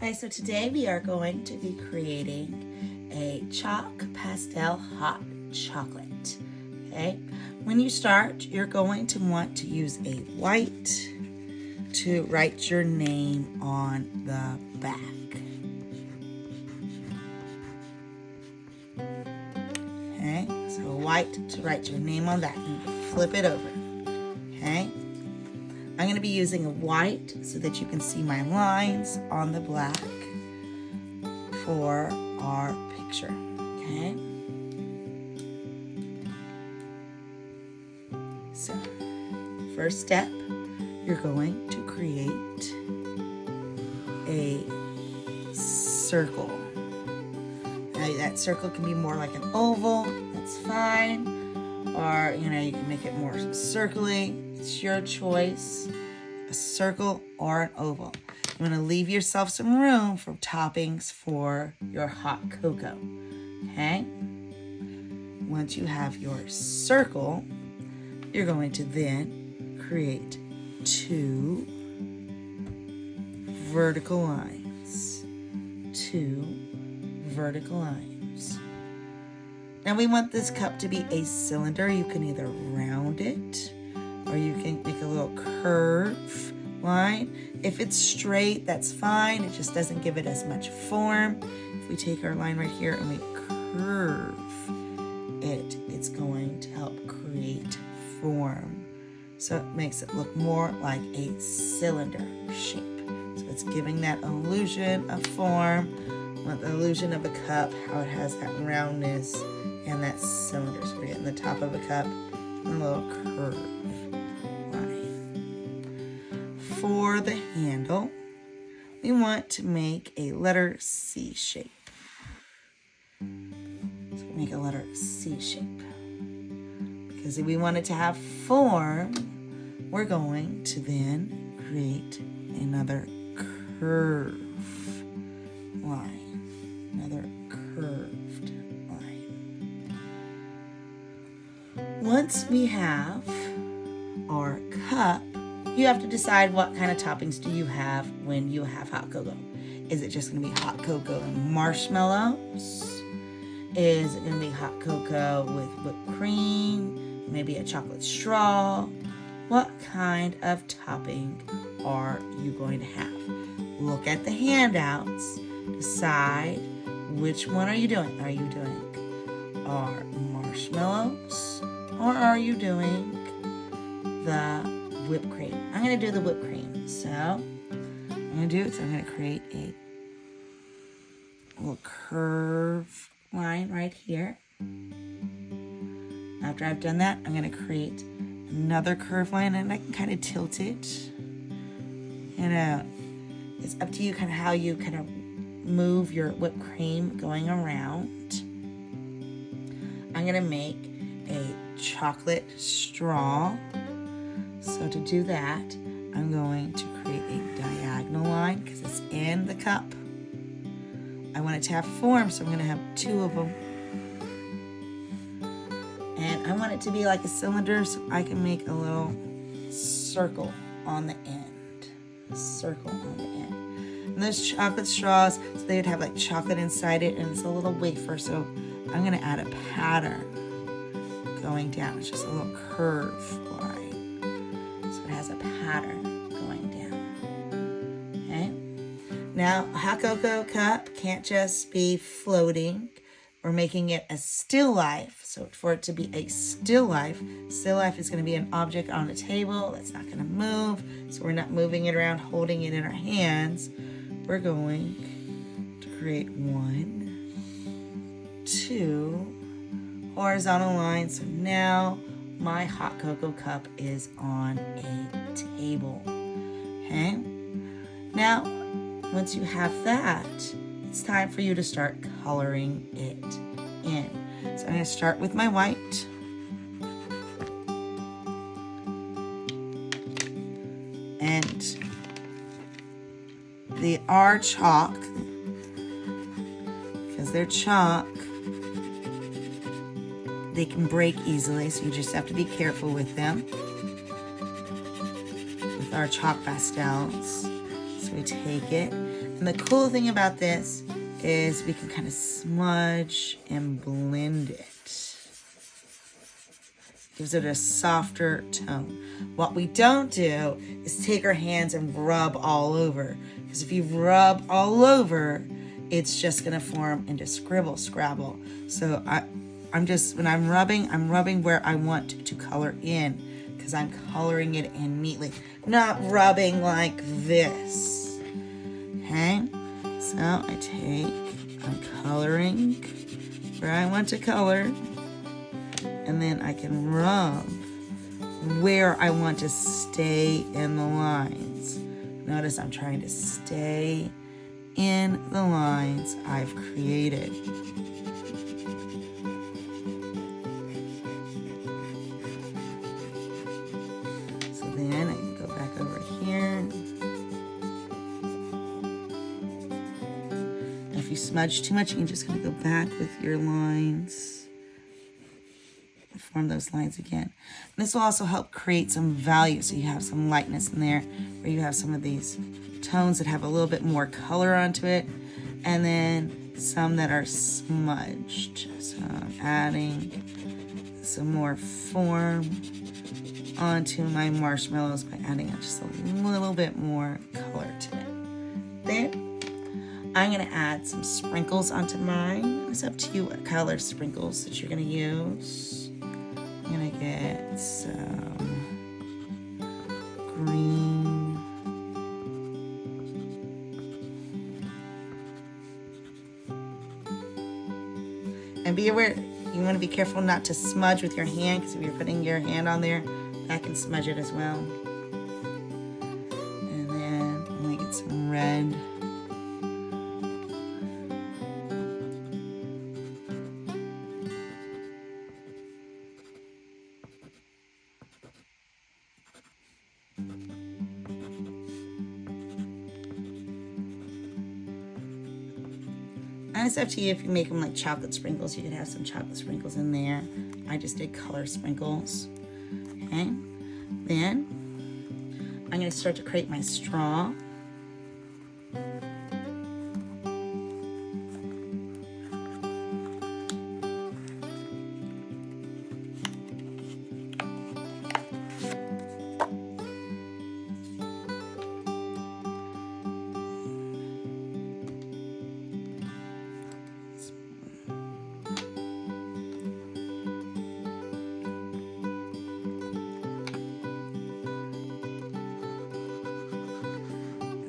Okay, so today we are going to be creating a chalk pastel hot chocolate. Okay, when you start, you're going to want to use a white to write your name on the back. Okay, so white to write your name on that and flip it over. Okay, I'm going to be using a white so that you can see my lines on the black for our picture. Okay, so first step, you're going to create a circle. Now that circle can be more like an oval, that's fine, or you can make it more circly. It's your choice, a circle or an oval. You want to leave yourself some room for toppings for your hot cocoa. Okay? Once you have your circle, you're going to then create 2 vertical lines. 2 vertical lines. Now we want this cup to be a cylinder. You can either round it or you can make a little curve line. If it's straight, that's fine. It just doesn't give it as much form. If we take our line right here and we curve it, it's going to help create form. So it makes it look more like a cylinder shape. So it's giving that illusion of form, the illusion of a cup, how it has that roundness and that cylinder. So we're getting the top of a cup and a little curve line. For the handle, we want to make a letter C shape. So make a letter C shape. Because if we want it to have form, we're going to then create another curve line. Another curved line. Once we have our cup, you have to decide what kind of toppings do you have when you have hot cocoa. Is it just going to be hot cocoa and marshmallows? Is it going to be hot cocoa with whipped cream? Maybe a chocolate straw? What kind of topping are you going to have? Look at the handouts. Decide which one are you doing. Are you doing our marshmallows or are you doing the whipped cream? I'm going to do the whipped cream. So I'm going to create a little curve line right here. After I've done that, I'm going to create another curve line and I can kind of tilt it. It's up to you kind of how you kind of move your whipped cream going around. I'm going to make a chocolate straw. So to do that, I'm going to create a diagonal line because it's in the cup. I want it to have form, so I'm going to have 2 of them. And I want it to be like a cylinder, so I can make a little circle on the end. A circle on the end. And those chocolate straws, so they would have like chocolate inside it, and it's a little wafer, so I'm going to add a pattern going down. It's just a little curve line. So it has a pattern going down. Okay? Now, a hot cocoa cup can't just be floating. We're making it a still life. So for it to be a still life is going to be an object on a table that's not going to move. So we're not moving it around, holding it in our hands. We're going to create 1, 2 horizontal lines. So now my hot cocoa cup is on a table. Okay? Now, once you have that, it's time for you to start coloring it in. So I'm going to start with my white. And they are chalk. Because they're chalk, they can break easily, so you just have to be careful with them. With our chalk pastels. So we take it. And the cool thing about this is we can kind of smudge and blend it. Gives it a softer tone. What we don't do is take our hands and rub all over. Because if you rub all over, it's just gonna form into scribble scrabble. So when I'm rubbing where I want to color in, because I'm coloring it in neatly, not rubbing like this. Okay, so I'm coloring where I want to color, and then I can rub where I want to stay in the lines. Notice I'm trying to stay in the lines I've created. So then I can go back over here. And if you smudge too much, you're just going to go back with your lines. Form those lines again. And this will also help create some value, so you have some lightness in there, where you have some of these tones that have a little bit more color onto it, and then some that are smudged. So I'm adding some more form onto my marshmallows by adding just a little bit more color to it. Then I'm going to add some sprinkles onto mine. It's up to you what color sprinkles that you're going to use. I'm going to get some green. And be aware, you want to be careful not to smudge with your hand, because if you're putting your hand on there, that can smudge it as well. And then I'm going to get some red. And it's up to you if you make them like chocolate sprinkles. You could have some chocolate sprinkles in there. I just did color sprinkles. Okay. Then I'm going to start to create my straw.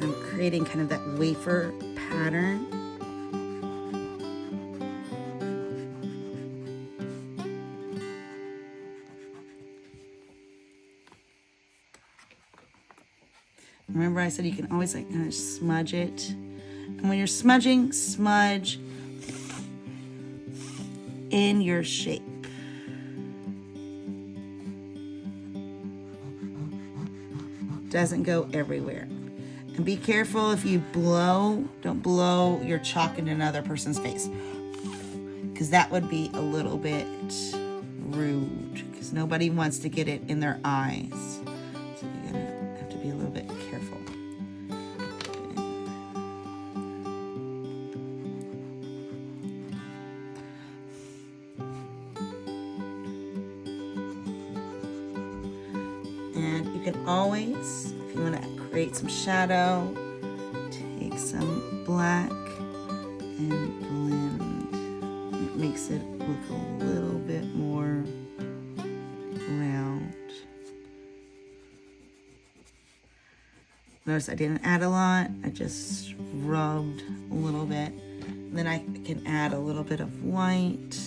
I'm creating kind of that wafer pattern. Remember I said you can always like kind of smudge it. And when you're smudging, smudge in your shape. Doesn't go everywhere. And be careful if you blow, don't blow your chalk into another person's face, because that would be a little bit rude, because nobody wants to get it in their eyes. So you're gonna have to be a little bit careful. And you can always, if you want to create some shadow, take some black and blend. It makes it look a little bit more round. Notice I didn't add a lot, I just rubbed a little bit. And then I can add a little bit of white.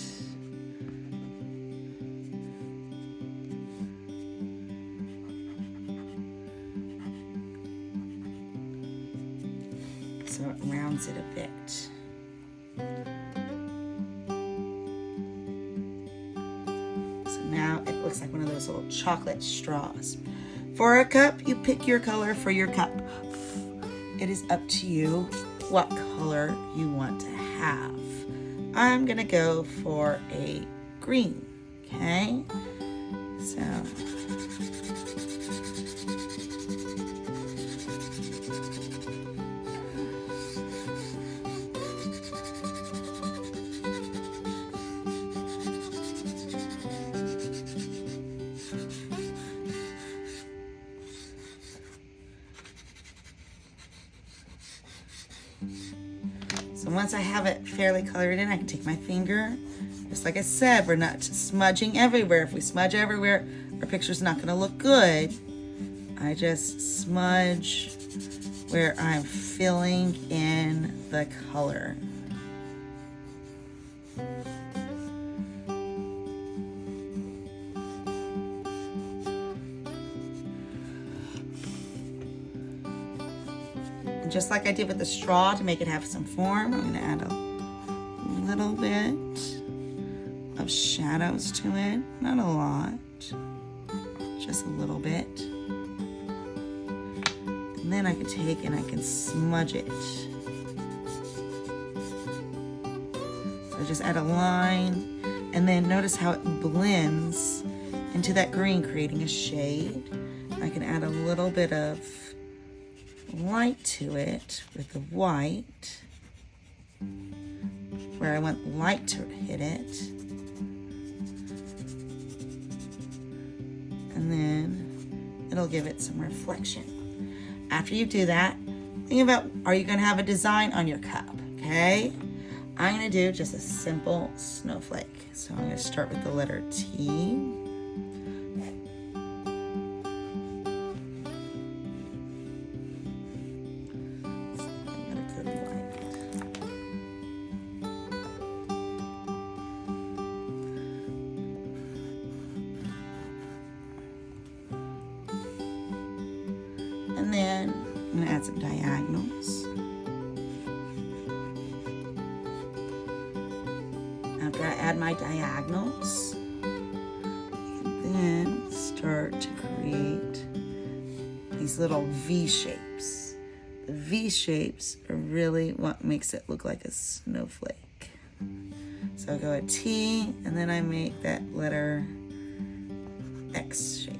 So it rounds it a bit. So now it looks like one of those little chocolate straws. For a cup, you pick your color for your cup. It is up to you what color you want to have. I'm gonna go for a green, okay? So So once I have it fairly colored in, I can take my finger. Just like I said, we're not smudging everywhere. If we smudge everywhere, our picture's not gonna look good. I just smudge where I'm filling in the color. And just like I did with the straw to make it have some form, I'm gonna add a little bit of shadows to it, not a lot, just a little bit. And then I can take and I can smudge it. So I just add a line, and then notice how it blends into that green, creating a shade. I can add a little bit of light to it with the white, where I want light to hit it. And then it'll give it some reflection. After you do that, think about, are you gonna have a design on your cup, okay? I'm gonna do just a simple snowflake. So I'm gonna start with the letter T. And then I'm gonna add some diagonals. After I add my diagonals, and then start to create these little V shapes. The V shapes are really what makes it look like a snowflake. So I go a T, and then I make that letter X shape.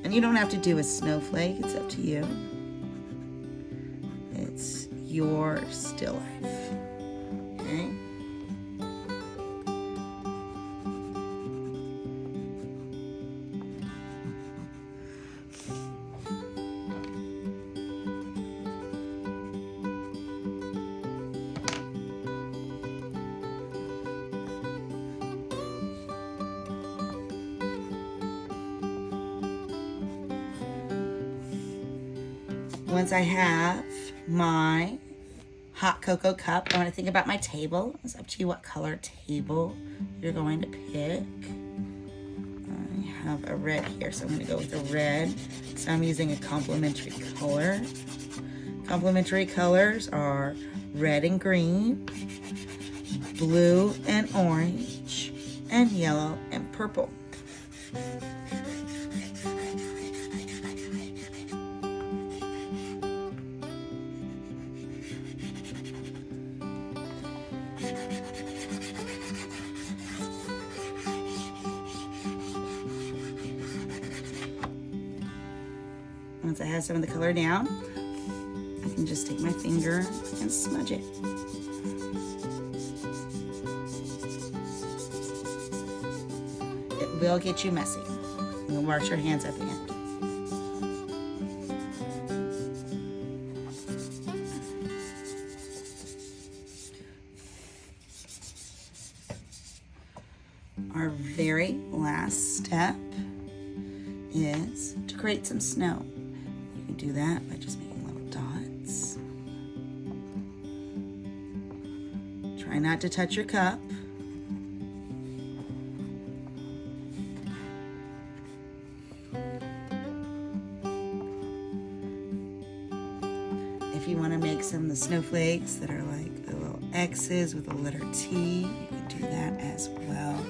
And you don't have to do a snowflake, it's up to you. It's your still life, okay? Once I have my hot cocoa cup, I want to think about my table. It's up to you what color table you're going to pick. I have a red here, so I'm going to go with a red. So I'm using a complementary color. Complementary colors are red and green, blue and orange, and yellow and purple. Once I have some of the color down, I can just take my finger and smudge it. It will get you messy. You'll wash your hands at the end. Our very last step is to create some snow. You can do that by just making little dots. Try not to touch your cup. If you want to make some of the snowflakes that are like the little X's with the letter T, you can do that as well.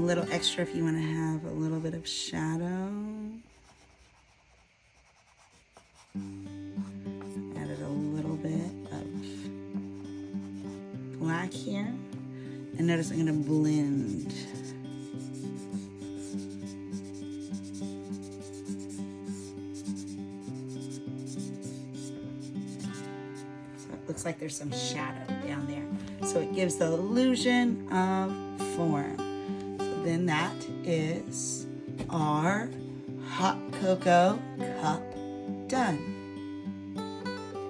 little extra if you want to have a little bit of shadow. Added a little bit of black here. And notice I'm going to blend. So it looks like there's some shadow down there. So it gives the illusion of form. So then that is our hot cocoa cup done.